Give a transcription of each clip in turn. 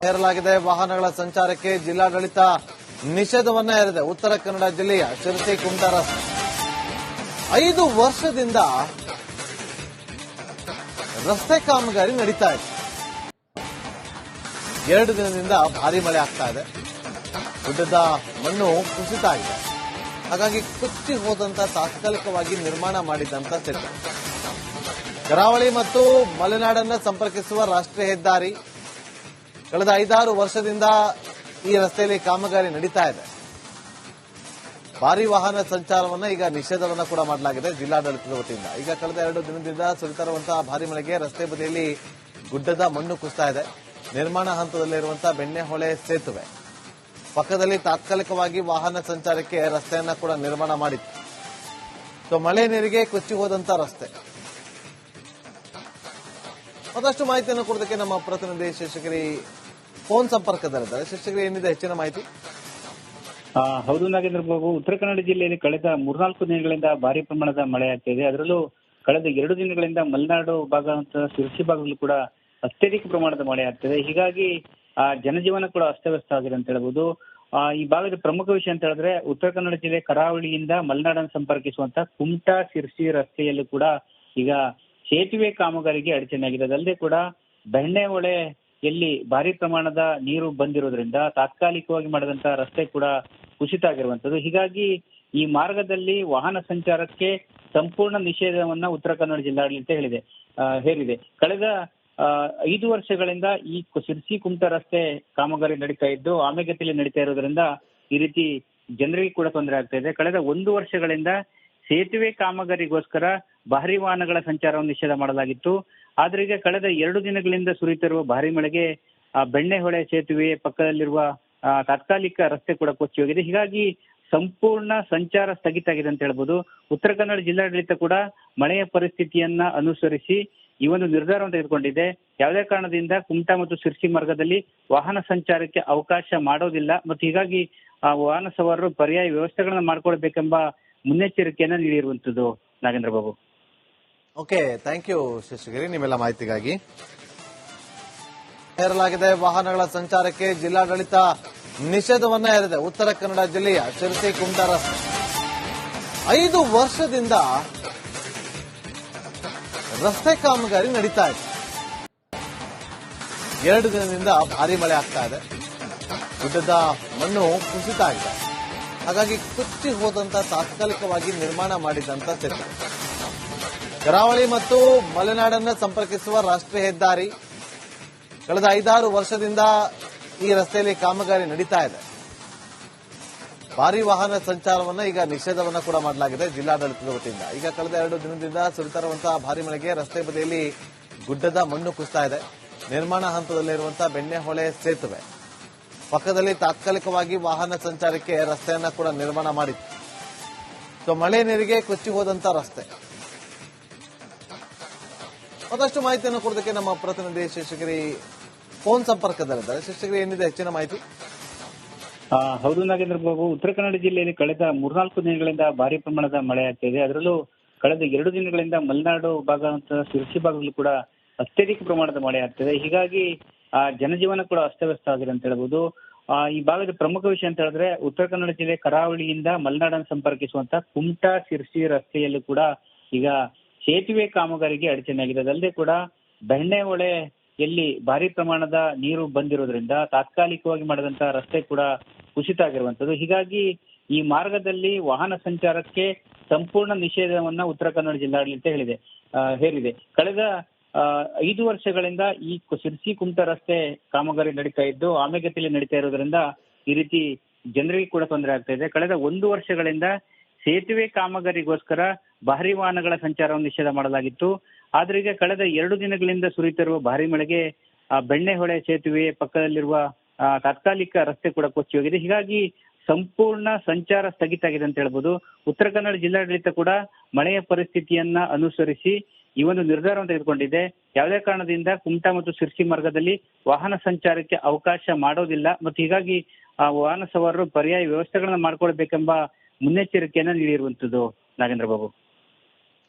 ಹೇರಲಾಗಿದೆ. ವಾಹನಗಳ ಸಂಚಾರಕ್ಕೆ ಜಿಲ್ಲಾಡಳಿತ ನಿಷೇಧವನ್ನ ಹೇರಿದೆ. ಉತ್ತರ ಕನ್ನಡ ಜಿಲ್ಲೆಯ ಶಿರಸಿ ಕುಮಟಾ ರಸ್ತೆ 5 ವರ್ಷದಿಂದ ರಸ್ತೆ ಕಾಮಗಾರಿ ನಡೀತಾ ಇದೆ. 2 ದಿನದಿಂದ ಭಾರಿ ಮಳೆ ಆಗ್ತಾ ಇದೆ. ಗುಡ್ಡದ ಮಣ್ಣು ಕುಸಿತ ಆಗಿದೆ. ಹಾಗಾಗಿ ಕುಚ್ಚಿ ಹೋದಂತ ತಾತ್ಕಾಲಿಕವಾಗಿ ನಿರ್ಮಾಣ ಮಾಡಿದಂತ ಸೇತುವೆ ಕರಾವಳಿ ಮತ್ತು ಮಲೆನಾಡನ್ನ ಸಂಪರ್ಕಿಸುವ ರಾಷ್ಟ್ರೀಯ ಹೆದ್ದಾರಿ ಕಳೆದ 5-6 ವರ್ಷದಿಂದ ಈ ರಸ್ತೆಯಲ್ಲಿ ಕಾಮಗಾರಿ ನಡೀತಾ ಇದೆ. ಭಾರಿ ವಾಹನ ಸಂಚಾರವನ್ನ ಈಗ ನಿಷೇಧವನ್ನ ಕೂಡ ಮಾಡಲಾಗಿದೆ ಜಿಲ್ಲಾಡಳಿತದ ವತಿಯಿಂದ. ಈಗ ಕಳೆದ 2 ದಿನದಿಂದ ಸುರಿತಾ ಇರುವಂತಹ ಭಾರಿ ಮಳೆಗೆ ರಸ್ತೆ ಬದಿಯಲ್ಲಿ ಗುಡ್ಡದ ಮಣ್ಣು ಕುಸಿತಾ ಇದೆ. ನಿರ್ಮಾಣ ಹಂತದಲ್ಲಿರುವಂತಹ ಬೆಣ್ಣೆಹೊಳೆ ಸೇತುವೆ ಪಕ್ಕದಲ್ಲಿ ತಾತ್ಕಾಲಿಕವಾಗಿ ವಾಹನ ಸಂಚಾರಕ್ಕೆ ರಸ್ತೆಯನ್ನ ಕೂಡ ನಿರ್ಮಾಣ ಮಾಡಿತ್ತು. ಸೊ ಮಳೆ ನೀರಿಗೆ ಕೊಚ್ಚಿ ಹೋದಂತ ರಸ್ತೆ. ಮತ್ತಷ್ಟು ಮಾಹಿತಿಯನ್ನು ಕೊಡೋದಕ್ಕೆ ನಮ್ಮ ಪ್ರತಿನಿಧಿ ಶಿಕ್ಷಕರಿ ಫೋನ್ ಸಂಪರ್ಕದಲ್ಲಿದ್ದಾರೆ. ಶಿಕ್ಷಕರಿ, ಏನಿದೆ ಹೆಚ್ಚಿನ ಮಾಹಿತಿ? ಹೌದು ನಾಗೇಂದ್ರ ಬಾಬು, ಉತ್ತರ ಕನ್ನಡ ಜಿಲ್ಲೆಯಲ್ಲಿ ಕಳೆದ 3-4 ದಿನಗಳಿಂದ ಭಾರಿ ಪ್ರಮಾಣದ ಮಳೆ ಆಗ್ತಿದೆ. ಅದರಲ್ಲೂ ಕಳೆದ 2 ದಿನಗಳಿಂದ ಮಲೆನಾಡು ಭಾಗ ಮತ್ತು ಶಿರಸಿ ಭಾಗದಲ್ಲೂ ಕೂಡ ಅತ್ಯಧಿಕ ಪ್ರಮಾಣದ ಮಳೆ ಆಗ್ತಿದೆ. ಹೀಗಾಗಿ ಜನಜೀವನ ಕೂಡ ಅಸ್ತವ್ಯಸ್ತ ಆಗಿದೆ ಅಂತ ಹೇಳ್ಬೋದು. ಈ ಭಾಗದ ಪ್ರಮುಖ ವಿಷಯ ಅಂತ ಹೇಳಿದ್ರೆ, ಉತ್ತರ ಕನ್ನಡ ಜಿಲ್ಲೆ ಕರಾವಳಿಯಿಂದ ಮಲೆನಾಡನ್ನು ಸಂಪರ್ಕಿಸುವಂತ ಕುಮಟಾ ಶಿರಸಿ ರಸ್ತೆಯಲ್ಲೂ ಕೂಡ ಈಗ ಸೇತುವೆ ಕಾಮಗಾರಿಗೆ ಅಡಚಣೆಯಾಗಿದೆ. ಅದಲ್ಲದೆ ಕೂಡ ಬೆಣ್ಣೆಹೊಳೆಯಲ್ಲಿ ಭಾರಿ ಪ್ರಮಾಣದ ನೀರು ಬಂದಿರೋದ್ರಿಂದ ತಾತ್ಕಾಲಿಕವಾಗಿ ಮಾಡಿದಂತಹ ರಸ್ತೆ ಕೂಡ ಕುಸಿತ ಆಗಿರುವಂತದ್ದು. ಹೀಗಾಗಿ ಈ ಮಾರ್ಗದಲ್ಲಿ ವಾಹನ ಸಂಚಾರಕ್ಕೆ ಸಂಪೂರ್ಣ ನಿಷೇಧವನ್ನ ಉತ್ತರ ಕನ್ನಡ ಜಿಲ್ಲಾಡಳಿತ ಹೇರಿದೆ. ಕಳೆದ 5 ವರ್ಷಗಳಿಂದ ಈ ಶಿರಸಿ ಕುಮಟಾ ರಸ್ತೆ ಕಾಮಗಾರಿ ನಡೀತಾ ಇದ್ದು ಆಮೆಗತಿಯಲ್ಲಿ ನಡೀತಾ ಇರೋದ್ರಿಂದ ಈ ರೀತಿ ಜನರಿಗೆ ಕೂಡ ತೊಂದರೆ ಆಗ್ತಾ ಇದೆ. ಕಳೆದ 1 ವರ್ಷಗಳಿಂದ ಸೇತುವೆ ಕಾಮಗಾರಿಗೋಸ್ಕರ ಭಾರಿ ವಾಹನಗಳ ಸಂಚಾರವನ್ನು ನಿಷೇಧ ಮಾಡಲಾಗಿತ್ತು. ಆದ್ರೆ ಈಗ ಕಳೆದ 2 ದಿನಗಳಿಂದ ಸುರಿಯುತ್ತಿರುವ ಭಾರಿ ಮಳೆಗೆ ಬೆಣ್ಣೆಹೊಳೆ ಸೇತುವೆ ಪಕ್ಕದಲ್ಲಿರುವ ತಾತ್ಕಾಲಿಕ ರಸ್ತೆ ಕೂಡ ಕೊಚ್ಚಿ ಹೋಗಿದೆ. ಹೀಗಾಗಿ ಸಂಪೂರ್ಣ ಸಂಚಾರ ಸ್ಥಗಿತ ಆಗಿದೆ ಅಂತ ಹೇಳ್ಬೋದು. ಉತ್ತರ ಕನ್ನಡ ಜಿಲ್ಲಾಡಳಿತ ಕೂಡ ಮಳೆಯ ಪರಿಸ್ಥಿತಿಯನ್ನ ಅನುಸರಿಸಿ ಈ ಒಂದು ನಿರ್ಧಾರವನ್ನು ತೆಗೆದುಕೊಂಡಿದೆ. ಯಾವುದೇ ಕಾರಣದಿಂದ ಕುಮಟಾ ಮತ್ತು ಶಿರಸಿ ಮಾರ್ಗದಲ್ಲಿ ವಾಹನ ಸಂಚಾರಕ್ಕೆ ಅವಕಾಶ ಮಾಡೋದಿಲ್ಲ ಮತ್ತು ಹೀಗಾಗಿ ವಾಹನ ಸವಾರರು ಪರ್ಯಾಯ ವ್ಯವಸ್ಥೆಗಳನ್ನ ಮಾಡ್ಕೊಳ್ಬೇಕೆಂಬ ಮುನ್ನೆಚ್ಚರಿಕೆಯನ್ನ ನೀಡಿರುವಂತದ್ದು. Nagendra Babu. Okay, thank you ಶಿಕ್ಷಕರಿ, ನಿಮ್ಮೆಲ್ಲ ಮಾಹಿತಿಗಾಗಿ. ಹೇರಲಾಗಿದೆ. ವಾಹನಗಳ ಸಂಚಾರಕ್ಕೆ ಜಿಲ್ಲಾಡಳಿತ ನಿಷೇಧವನ್ನ ಹೇರಿದೆ. ಉತ್ತರ ಕನ್ನಡ ಜಿಲ್ಲೆಯ ಶಿರಸಿ ಕುಮಟಾ ರಸ್ತೆ 5 ವರ್ಷದಿಂದ ರಸ್ತೆ ಕಾಮಗಾರಿ ನಡೀತಾ ಇದೆ. 2 ದಿನದಿಂದ ಭಾರಿ ಮಳೆ ಆಗ್ತಾ ಇದೆ. ಗುಡ್ಡದ ಮಣ್ಣು ಕುಸಿತ ಆಗಿದೆ. ಹಾಗಾಗಿ ಕುಚ್ಚಿ ಹೋದಂತ ತಾತ್ಕಾಲಿಕವಾಗಿ ನಿರ್ಮಾಣ ಮಾಡಿದಂತ ಸೇತುವೆ ಕರಾವಳಿ ಮತ್ತು ಮಲೆನಾಡನ್ನ ಸಂಪರ್ಕಿಸುವ ರಾಷ್ಟ್ರೀಯ ಹೆದ್ದಾರಿ ಕಳೆದ 5-6 ವರ್ಷದಿಂದ ಈ ರಸ್ತೆಯಲ್ಲಿ ಕಾಮಗಾರಿ ನಡೀತಾ ಇದೆ. ಭಾರಿ ವಾಹನ ಸಂಚಾರವನ್ನ ಈಗ ನಿಷೇಧವನ್ನ ಕೂಡ ಮಾಡಲಾಗಿದೆ ಜಿಲ್ಲಾಡಳಿತದ ವತಿಯಿಂದ. ಈಗ ಕಳೆದ 2 ದಿನದಿಂದ ಸುರಿತಾ ಇರುವಂತಹ ಭಾರಿ ಮಳೆಗೆ ರಸ್ತೆ ಬದಿಯಲ್ಲಿ ಗುಡ್ಡದ ಮಣ್ಣು ಕುಸಿತಾ ಇದೆ. ನಿರ್ಮಾಣ ಹಂತದಲ್ಲಿರುವಂತಹ ಬೆಣ್ಣೆಹೊಳೆ ಸೇತುವೆ ಪಕ್ಕದಲ್ಲಿ ತಾತ್ಕಾಲಿಕವಾಗಿ ವಾಹನ ಸಂಚಾರಕ್ಕೆ ರಸ್ತೆಯನ್ನ ಕೂಡ ನಿರ್ಮಾಣ ಮಾಡಿತ್ತು. ಸೊ ಮಳೆ ನೀರಿಗೆ ಕೊಚ್ಚಿ ಹೋದಂತ ರಸ್ತೆ. ಮತ್ತಷ್ಟು ಮಾಹಿತಿಯನ್ನು ಕೊಡೋದಕ್ಕೆ ನಮ್ಮ ಪ್ರತಿನಿಧಿ ಶಿಕ್ಷಕರಿ ಫೋನ್ ಸಂಪರ್ಕದಲ್ಲಿದ್ದಾರೆ. ಶಿಕ್ಷಕರಿ, ಏನಿದೆ ಹೆಚ್ಚಿನ ಮಾಹಿತಿ? ಹೌದು ನಾಗೇಂದ್ರ ಬಾಬು, ಉತ್ತರ ಕನ್ನಡ ಜಿಲ್ಲೆಯಲ್ಲಿ ಕಳೆದ 3-4 ದಿನಗಳಿಂದ ಭಾರಿ ಪ್ರಮಾಣದ ಮಳೆ ಆಗ್ತಿದೆ. ಅದರಲ್ಲೂ ಕಳೆದ 2 ದಿನಗಳಿಂದ ಮಲೆನಾಡು ಭಾಗ ಮತ್ತು ಶಿರಸಿ ಭಾಗದಲ್ಲೂ ಕೂಡ ಅತ್ಯಧಿಕ ಪ್ರಮಾಣದ ಮಳೆ ಆಗ್ತಿದೆ. ಹೀಗಾಗಿ ಜನಜೀವನ ಕೂಡ ಅಸ್ತವ್ಯಸ್ತ ಆಗಿದೆ ಅಂತ ಹೇಳ್ಬೋದು. ಈ ಭಾಗದ ಪ್ರಮುಖ ವಿಷಯ ಅಂತ ಹೇಳಿದ್ರೆ, ಉತ್ತರ ಕನ್ನಡ ಜಿಲ್ಲೆ ಕರಾವಳಿಯಿಂದ ಮಲೆನಾಡನ್ನು ಸಂಪರ್ಕಿಸುವಂತ ಕುಮಟಾ ಶಿರಸಿ ರಸ್ತೆಯಲ್ಲೂ ಕೂಡ ಈಗ ಸೇತುವೆ ಕಾಮಗಾರಿಗೆ ಅಡಚಣೆಯಾಗಿದೆ. ಅದಲ್ಲದೆ ಕೂಡ ಬೆಣ್ಣೆಹೊಳೆಯಲ್ಲಿ ಭಾರಿ ಪ್ರಮಾಣದ ನೀರು ಬಂದಿರೋದ್ರಿಂದ ತಾತ್ಕಾಲಿಕವಾಗಿ ಮಾಡಿದಂತಹ ರಸ್ತೆ ಕೂಡ ಕುಸಿತ ಆಗಿರುವಂತದ್ದು. ಹೀಗಾಗಿ ಈ ಮಾರ್ಗದಲ್ಲಿ ವಾಹನ ಸಂಚಾರಕ್ಕೆ ಸಂಪೂರ್ಣ ನಿಷೇಧವನ್ನ ಉತ್ತರ ಕನ್ನಡ ಜಿಲ್ಲಾಡಳಿತ ಹೇರಿದೆ. ಕಳೆದ 5 ವರ್ಷಗಳಿಂದ ಈ ಶಿರಸಿ ಕುಮಟಾ ರಸ್ತೆ ಕಾಮಗಾರಿ ನಡೀತಾ ಇದ್ದು ಆಮೆಗತಿಯಲ್ಲಿ ನಡೀತಾ ಇರೋದ್ರಿಂದ ಈ ರೀತಿ ಜನರಿಗೆ ಕೂಡ ತೊಂದರೆ ಆಗ್ತಾ ಇದೆ. ಕಳೆದ 1 ವರ್ಷಗಳಿಂದ ಸೇತುವೆ ಕಾಮಗಾರಿಗೋಸ್ಕರ ಭಾರಿ ವಾಹನಗಳ ಸಂಚಾರವನ್ನು ನಿಷೇಧ ಮಾಡಲಾಗಿತ್ತು. ಆದ್ರೆ ಈಗ ಕಳೆದ 2 ದಿನಗಳಿಂದ ಸುರಿಯುತ್ತಿರುವ ಭಾರಿ ಮಳೆಗೆ ಬೆಣ್ಣೆಹೊಳೆ ಸೇತುವೆ ಪಕ್ಕದಲ್ಲಿರುವ ತಾತ್ಕಾಲಿಕ ರಸ್ತೆ ಕೂಡ ಕೊಚ್ಚಿ ಹೋಗಿದೆ. ಹೀಗಾಗಿ ಸಂಪೂರ್ಣ ಸಂಚಾರ ಸ್ಥಗಿತ ಆಗಿದೆ ಅಂತ ಹೇಳ್ಬೋದು. ಉತ್ತರ ಕನ್ನಡ ಜಿಲ್ಲಾಡಳಿತ ಕೂಡ ಮಳೆಯ ಪರಿಸ್ಥಿತಿಯನ್ನ ಅನುಸರಿಸಿ ಈ ಒಂದು ನಿರ್ಧಾರವನ್ನು ತೆಗೆದುಕೊಂಡಿದೆ. ಯಾವುದೇ ಕಾರಣದಿಂದ ಕುಮಟಾ ಮತ್ತು ಶಿರಸಿ ಮಾರ್ಗದಲ್ಲಿ ವಾಹನ ಸಂಚಾರಕ್ಕೆ ಅವಕಾಶ ಮಾಡೋದಿಲ್ಲ ಮತ್ತು ಹೀಗಾಗಿ ವಾಹನ ಸವಾರರು ಪರ್ಯಾಯ ವ್ಯವಸ್ಥೆಗಳನ್ನ ಮಾಡ್ಕೊಳ್ಬೇಕೆಂಬ ಮುನ್ನೆಚ್ಚರಿಕೆಯನ್ನ ನೀಡಿರುವಂತದ್ದು. Nagendra Babu.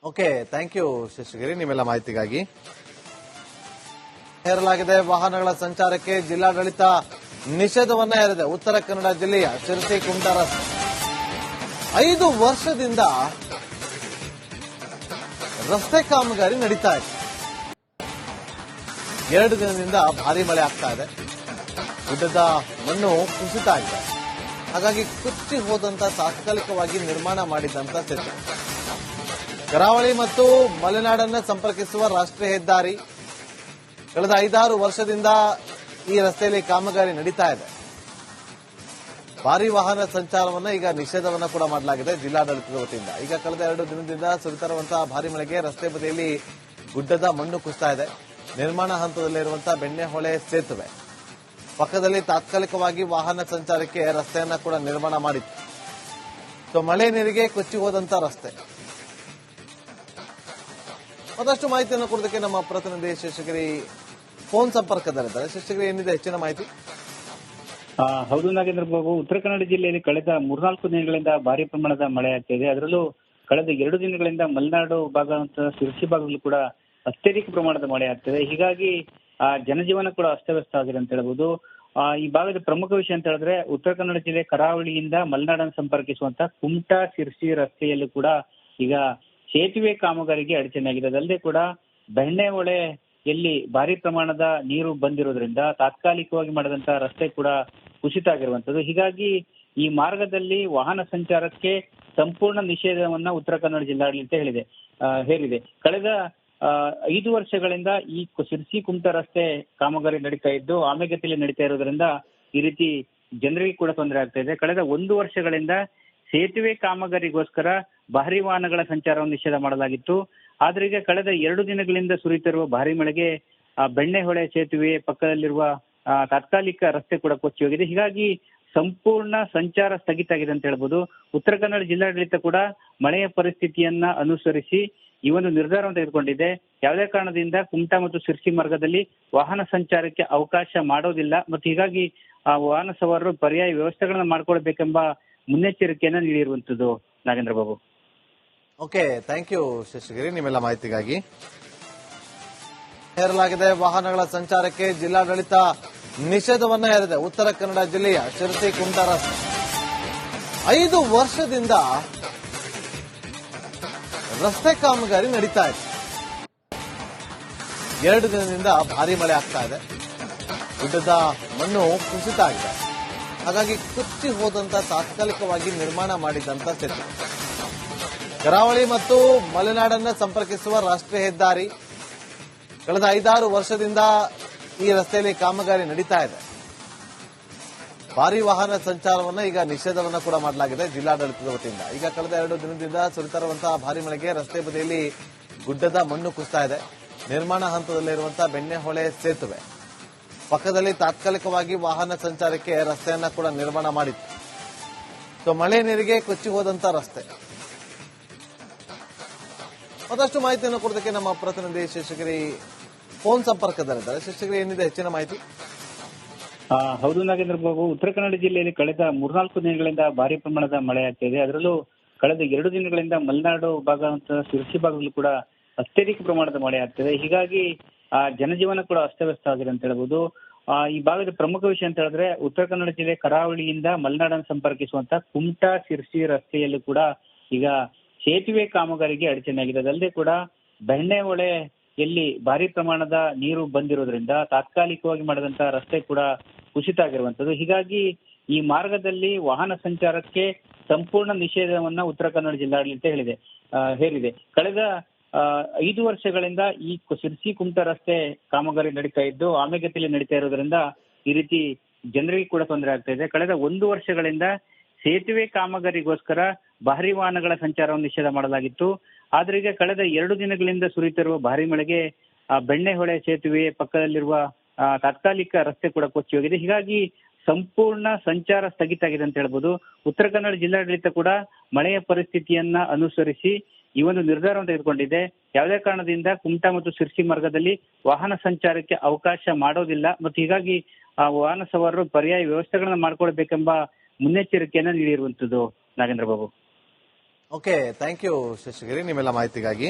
Okay, thank you ಶಿಕ್ಷಕರಿ, ನಿಮ್ಮೆಲ್ಲ ಮಾಹಿತಿಗಾಗಿ. ಹೇರಲಾಗಿದೆ. ವಾಹನಗಳ ಸಂಚಾರಕ್ಕೆ ಜಿಲ್ಲಾಡಳಿತ ನಿಷೇಧವನ್ನ ಹೇರಿದೆ. ಉತ್ತರ ಕನ್ನಡ ಜಿಲ್ಲೆಯ ಶಿರಸಿ ಕುಮಟಾ ರಸ್ತೆ 5 ವರ್ಷದಿಂದ ರಸ್ತೆ ಕಾಮಗಾರಿ ನಡೀತಾ ಇದೆ. 2 ದಿನದಿಂದ ಭಾರಿ ಮಳೆ ಆಗ್ತಾ ಇದೆ. ಗುಡ್ಡದ ಮಣ್ಣು ಕುಸಿತಾ ಇದೆ. ಹಾಗಾಗಿ ಕುಚ್ಚಿ ಹೋದಂತ ತಾತ್ಕಾಲಿಕವಾಗಿ ನಿರ್ಮಾಣ ಮಾಡಿದಂತ ಸೇತುವೆ ಕರಾವಳಿ ಮತ್ತು ಮಲೆನಾಡನ್ನ ಸಂಪರ್ಕಿಸುವ ರಾಷ್ಟ್ರೀಯ ಹೆದ್ದಾರಿ ಕಳೆದ 5-6 ವರ್ಷದಿಂದ ಈ ರಸ್ತೆಯಲ್ಲಿ ಕಾಮಗಾರಿ ನಡೀತಾ ಇದೆ. ಭಾರಿ ವಾಹನ ಸಂಚಾರವನ್ನ ಈಗ ನಿಷೇಧವನ್ನ ಕೂಡ ಮಾಡಲಾಗಿದೆ ಜಿಲ್ಲಾಡಳಿತದ ವತಿಯಿಂದ. ಈಗ ಕಳೆದ 2 ದಿನದಿಂದ ಸುರಿತಿರುವಂತಹ ಭಾರಿ ಮಳೆಗೆ ರಸ್ತೆ ಬದಿಯಲ್ಲಿ ಗುಡ್ಡದ ಮಣ್ಣು ಕುಸಿತಾ ಇದೆ. ನಿರ್ಮಾಣ ಹಂತದಲ್ಲಿರುವಂತಹ ಬೆಣ್ಣೆಹೊಳೆ ಸೇತುವೆ ಪಕ್ಕದಲ್ಲಿ ತಾತ್ಕಾಲಿಕವಾಗಿ ವಾಹನ ಸಂಚಾರಕ್ಕೆ ರಸ್ತೆಯನ್ನ ಕೂಡ ನಿರ್ಮಾಣ ಮಾಡಿತ್ತು. ಸೊ ಮಳೆ ನೀರಿಗೆ ಕೊಚ್ಚಿ ಹೋದಂತ ರಸ್ತೆ. ಮತ್ತಷ್ಟು ಮಾಹಿತಿಯನ್ನು ಕೊಡೋದಕ್ಕೆ ನಮ್ಮ ಪ್ರತಿನಿಧಿ ಶೇಷಗಿರಿ ಫೋನ್ ಸಂಪರ್ಕದಲ್ಲಿದ್ದಾರೆ. ಶೇಷಗಿರಿ, ಏನಿದೆ ಹೆಚ್ಚಿನ ಮಾಹಿತಿ? ಹೌದು ನಾಗೇಂದ್ರ ಬಾಬು, ಉತ್ತರ ಕನ್ನಡ ಜಿಲ್ಲೆಯಲ್ಲಿ ಕಳೆದ 3-4 ದಿನಗಳಿಂದ ಭಾರಿ ಪ್ರಮಾಣದ ಮಳೆ ಆಗ್ತಿದೆ. ಅದರಲ್ಲೂ ಕಳೆದ 2 ದಿನಗಳಿಂದ ಮಲೆನಾಡು ಭಾಗ ಮತ್ತು ಶಿರಸಿ ಭಾಗದಲ್ಲೂ ಕೂಡ ಅತ್ಯಧಿಕ ಪ್ರಮಾಣದ ಮಳೆ ಆಗ್ತಿದೆ. ಹೀಗಾಗಿ ಜನಜೀವನ ಕೂಡ ಅಸ್ತವ್ಯಸ್ತ ಆಗಿದೆ ಅಂತ ಹೇಳ್ಬೋದು. ಈ ಭಾಗದ ಪ್ರಮುಖ ವಿಷಯ ಅಂತ ಹೇಳಿದ್ರೆ, ಉತ್ತರ ಕನ್ನಡ ಜಿಲ್ಲೆ ಕರಾವಳಿಯಿಂದ ಮಲೆನಾಡನ್ನು ಸಂಪರ್ಕಿಸುವಂತ ಕುಮಟಾ ಶಿರಸಿ ರಸ್ತೆಯಲ್ಲೂ ಕೂಡ ಈಗ ಸೇತುವೆ ಕಾಮಗಾರಿಗೆ ಅಡಚಣೆಯಾಗಿದೆ. ಅದಲ್ಲದೆ ಕೂಡ ಬೆಣ್ಣೆಹೊಳೆಯಲ್ಲಿ ಭಾರಿ ಪ್ರಮಾಣದ ನೀರು ಬಂದಿರೋದ್ರಿಂದ ತಾತ್ಕಾಲಿಕವಾಗಿ ಮಾಡಿದಂತಹ ರಸ್ತೆ ಕೂಡ ಕುಸಿತ ಆಗಿರುವಂತದ್ದು. ಹೀಗಾಗಿ ಈ ಮಾರ್ಗದಲ್ಲಿ ವಾಹನ ಸಂಚಾರಕ್ಕೆ ಸಂಪೂರ್ಣ ನಿಷೇಧವನ್ನ ಉತ್ತರ ಕನ್ನಡ ಜಿಲ್ಲಾಡಳಿತ ಹೇರಿದೆ. ಕಳೆದ 5 ವರ್ಷಗಳಿಂದ ಈ ಶಿರಸಿ ಕುಮಟಾ ರಸ್ತೆ ಕಾಮಗಾರಿ ನಡೀತಾ ಇದ್ದು ಆಮೆಗತಿಯಲ್ಲಿ ನಡೀತಾ ಇರೋದ್ರಿಂದ ಈ ರೀತಿ ಜನರಿಗೆ ಕೂಡ ತೊಂದರೆ ಆಗ್ತಾ ಇದೆ. ಕಳೆದ 1 ವರ್ಷಗಳಿಂದ ಸೇತುವೆ ಕಾಮಗಾರಿಗೋಸ್ಕರ ಭಾರಿ ವಾಹನಗಳ ಸಂಚಾರವನ್ನು ನಿಷೇಧ ಮಾಡಲಾಗಿತ್ತು. ಆದ್ರೆ ಈಗ ಕಳೆದ 2 ದಿನಗಳಿಂದ ಸುರಿಯುತ್ತಿರುವ ಭಾರಿ ಮಳೆಗೆ ಬೆಣ್ಣೆಹೊಳೆ ಸೇತುವೆ ಪಕ್ಕದಲ್ಲಿರುವ ತಾತ್ಕಾಲಿಕ ರಸ್ತೆ ಕೂಡ ಕೊಚ್ಚಿ ಹೋಗಿದೆ. ಹೀಗಾಗಿ ಸಂಪೂರ್ಣ ಸಂಚಾರ ಸ್ಥಗಿತ ಆಗಿದೆ ಅಂತ ಹೇಳ್ಬೋದು. ಉತ್ತರ ಕನ್ನಡ ಜಿಲ್ಲಾಡಳಿತ ಕೂಡ ಮಳೆಯ ಪರಿಸ್ಥಿತಿಯನ್ನ ಅನುಸರಿಸಿ ಈ ಒಂದು ನಿರ್ಧಾರವನ್ನು ತೆಗೆದುಕೊಂಡಿದೆ. ಯಾವುದೇ ಕಾರಣದಿಂದ ಕುಮಟಾ ಮತ್ತು ಶಿರಸಿ ಮಾರ್ಗದಲ್ಲಿ ವಾಹನ ಸಂಚಾರಕ್ಕೆ ಅವಕಾಶ ಮಾಡೋದಿಲ್ಲ ಮತ್ತು ಹೀಗಾಗಿ ಆ ವಾಹನ ಸವಾರರು ಪರ್ಯಾಯ ವ್ಯವಸ್ಥೆಗಳನ್ನ ಮಾಡ್ಕೊಳ್ಬೇಕೆಂಬ ಮುನ್ನೆಚ್ಚರಿಕೆಯನ್ನ ನೀಡಿರುವಂತದ್ದು. Nagendra Babu. Okay, thank you Seshagiri, ನಿಮ್ಮೆಲ್ಲ ಮಾಹಿತಿಗಾಗಿ. ಹೇರಲಾಗಿದೆ. ವಾಹನಗಳ ಸಂಚಾರಕ್ಕೆ ಜಿಲ್ಲಾಡಳಿತ ನಿಷೇಧವನ್ನ ಹೇರಿದೆ. ಉತ್ತರ ಕನ್ನಡ ಜಿಲ್ಲೆಯ ಶಿರಸಿ ಕುಮಟಾ ರಸ್ತೆ 5 ವರ್ಷದಿಂದ ರಸ್ತೆ ಕಾಮಗಾರಿ ನಡೀತಾ ಇದೆ. 2 ದಿನದಿಂದ ಭಾರಿ ಮಳೆ ಆಗ್ತಾ ಇದೆ. ಗುಡ್ಡದ ಮಣ್ಣು ಕುಸಿತಾ ಇದೆ. ಹಾಗಾಗಿ ಕುಚ್ಚಿ ಹೋದಂತ ತಾತ್ಕಾಲಿಕವಾಗಿ ನಿರ್ಮಾಣ ಮಾಡಿದಂತ ಸೇತುವೆ ಕರಾವಳಿ ಮತ್ತು ಮಲೆನಾಡನ್ನ ಸಂಪರ್ಕಿಸುವ ರಾಷ್ಟ್ರೀಯ ಹೆದ್ದಾರಿ ಕಳೆದ 5-6 ವರ್ಷದಿಂದ ಈ ರಸ್ತೆಯಲ್ಲಿ ಕಾಮಗಾರಿ ನಡೀತಾ ಇದೆ. ಭಾರಿ ವಾಹನ ಸಂಚಾರವನ್ನ ಈಗ ನಿಷೇಧವನ್ನ ಕೂಡ ಮಾಡಲಾಗಿದೆ ಜಿಲ್ಲಾಡಳಿತದ ವತಿಯಿಂದ. ಈಗ ಕಳೆದ 2 ದಿನದಿಂದ ಸುರಿತಿರುವಂತಹ ಭಾರಿ ಮಳೆಗೆ ರಸ್ತೆ ಬದಿಯಲ್ಲಿ ಗುಡ್ಡದ ಮಣ್ಣು ಕುಸಿತಾ ಇದೆ. ನಿರ್ಮಾಣ ಹಂತದಲ್ಲಿರುವಂತಹ ಬೆಣ್ಣೆಹೊಳೆ ಸೇತುವೆ ಪಕ್ಕದಲ್ಲಿ ತಾತ್ಕಾಲಿಕವಾಗಿ ವಾಹನ ಸಂಚಾರಕ್ಕೆ ರಸ್ತೆಯನ್ನ ಕೂಡ ನಿರ್ಮಾಣ ಮಾಡಿತ್ತು. ಸೊ ಮಳೆ ನೀರಿಗೆ ಕೊಚ್ಚಿ ಹೋದಂತ ರಸ್ತೆ. ಮತ್ತಷ್ಟು ಮಾಹಿತಿಯನ್ನು ಕೊಡೋದಕ್ಕೆ ನಮ್ಮ ಪ್ರತಿನಿಧಿ ಶೇಷಗಿರಿ ಫೋನ್ ಸಂಪರ್ಕದಲ್ಲಿದ್ದಾರೆ. ಶೇಷಗಿರಿ, ಏನಿದೆ ಹೆಚ್ಚಿನ ಮಾಹಿತಿ? ಹೌದು ನಾಗೇಂದ್ರ ಬಾಬು, ಉತ್ತರ ಕನ್ನಡ ಜಿಲ್ಲೆಯಲ್ಲಿ ಕಳೆದ 3-4 ದಿನಗಳಿಂದ ಭಾರಿ ಪ್ರಮಾಣದ ಮಳೆ ಆಗ್ತಿದೆ. ಅದರಲ್ಲೂ ಕಳೆದ 2 ದಿನಗಳಿಂದ ಮಲೆನಾಡು ಭಾಗ ಮತ್ತು ಶಿರಸಿ ಭಾಗದಲ್ಲೂ ಕೂಡ ಅತ್ಯಧಿಕ ಪ್ರಮಾಣದ ಮಳೆ ಆಗ್ತಿದೆ. ಹೀಗಾಗಿ ಜನಜೀವನ ಕೂಡ ಅಸ್ತವ್ಯಸ್ತ ಆಗಿದೆ ಅಂತ ಹೇಳ್ಬೋದು. ಈ ಭಾಗದ ಪ್ರಮುಖ ವಿಷಯ ಅಂತ ಹೇಳಿದ್ರೆ, ಉತ್ತರ ಕನ್ನಡ ಜಿಲ್ಲೆ ಕರಾವಳಿಯಿಂದ ಮಲೆನಾಡನ್ನು ಸಂಪರ್ಕಿಸುವಂತ ಕುಮಟಾ ಶಿರಸಿ ರಸ್ತೆಯಲ್ಲೂ ಕೂಡ ಈಗ ಸೇತುವೆ ಕಾಮಗಾರಿಗೆ ಅಡಚಣೆಯಾಗಿದೆ. ಅದಲ್ಲದೆ ಕೂಡ ಬೆಣ್ಣೆಹೊಳೆಯಲ್ಲಿ ಭಾರಿ ಪ್ರಮಾಣದ ನೀರು ಬಂದಿರೋದ್ರಿಂದ ತಾತ್ಕಾಲಿಕವಾಗಿ ಮಾಡಿದಂತಹ ರಸ್ತೆ ಕೂಡ ಕುಸಿತ ಆಗಿರುವಂತದ್ದು. ಹೀಗಾಗಿ ಈ ಮಾರ್ಗದಲ್ಲಿ ವಾಹನ ಸಂಚಾರಕ್ಕೆ ಸಂಪೂರ್ಣ ನಿಷೇಧವನ್ನ ಉತ್ತರ ಕನ್ನಡ ಜಿಲ್ಲಾಡಳಿತ ಹೇರಿದೆ. ಕಳೆದ 5 ವರ್ಷಗಳಿಂದ ಈ ಶಿರಸಿ ಕುಮಟಾ ರಸ್ತೆ ಕಾಮಗಾರಿ ನಡೀತಾ ಇದ್ದು ಆಮೆಗತಿಯಲ್ಲಿ ನಡೀತಾ ಇರೋದ್ರಿಂದ ಈ ರೀತಿ ಜನರಿಗೆ ಕೂಡ ತೊಂದರೆ ಆಗ್ತಾ ಇದೆ. ಕಳೆದ 1 ವರ್ಷಗಳಿಂದ ಸೇತುವೆ ಕಾಮಗಾರಿಗೋಸ್ಕರ ಭಾರಿ ವಾಹನಗಳ ಸಂಚಾರವನ್ನು ನಿಷೇಧ ಮಾಡಲಾಗಿತ್ತು. ಆದ್ರೆ ಈಗ ಕಳೆದ 2 ದಿನಗಳಿಂದ ಸುರಿಯುತ್ತಿರುವ ಭಾರಿ ಮಳೆಗೆ ಬೆಣ್ಣೆಹೊಳೆ ಸೇತುವೆ ಪಕ್ಕದಲ್ಲಿರುವ ತಾತ್ಕಾಲಿಕ ರಸ್ತೆ ಕೂಡ ಕೊಚ್ಚಿ ಹೋಗಿದೆ. ಹೀಗಾಗಿ ಸಂಪೂರ್ಣ ಸಂಚಾರ ಸ್ಥಗಿತ ಆಗಿದೆ ಅಂತ ಹೇಳ್ಬೋದು. ಉತ್ತರ ಕನ್ನಡ ಜಿಲ್ಲಾಡಳಿತ ಕೂಡ ಮಳೆಯ ಪರಿಸ್ಥಿತಿಯನ್ನ ಅನುಸರಿಸಿ ಈ ಒಂದು ನಿರ್ಧಾರವನ್ನು ತೆಗೆದುಕೊಂಡಿದೆ. ಯಾವುದೇ ಕಾರಣದಿಂದ ಕುಮಟಾ ಮತ್ತು ಶಿರಸಿ ಮಾರ್ಗದಲ್ಲಿ ವಾಹನ ಸಂಚಾರಕ್ಕೆ ಅವಕಾಶ ಮಾಡೋದಿಲ್ಲ ಮತ್ತು ಹೀಗಾಗಿ ಆ ವಾಹನ ಸವಾರರು ಪರ್ಯಾಯ ವ್ಯವಸ್ಥೆಗಳನ್ನ ಮಾಡ್ಕೊಳ್ಬೇಕೆಂಬ ಮುನ್ನೆಚ್ಚರಿಕೆಯನ್ನ ನೀಡಿರುವಂತದ್ದು. Nagendra Babu. Okay, thank you Seshagiri, ನಿಮ್ಮೆಲ್ಲ ಮಾಹಿತಿಗಾಗಿ.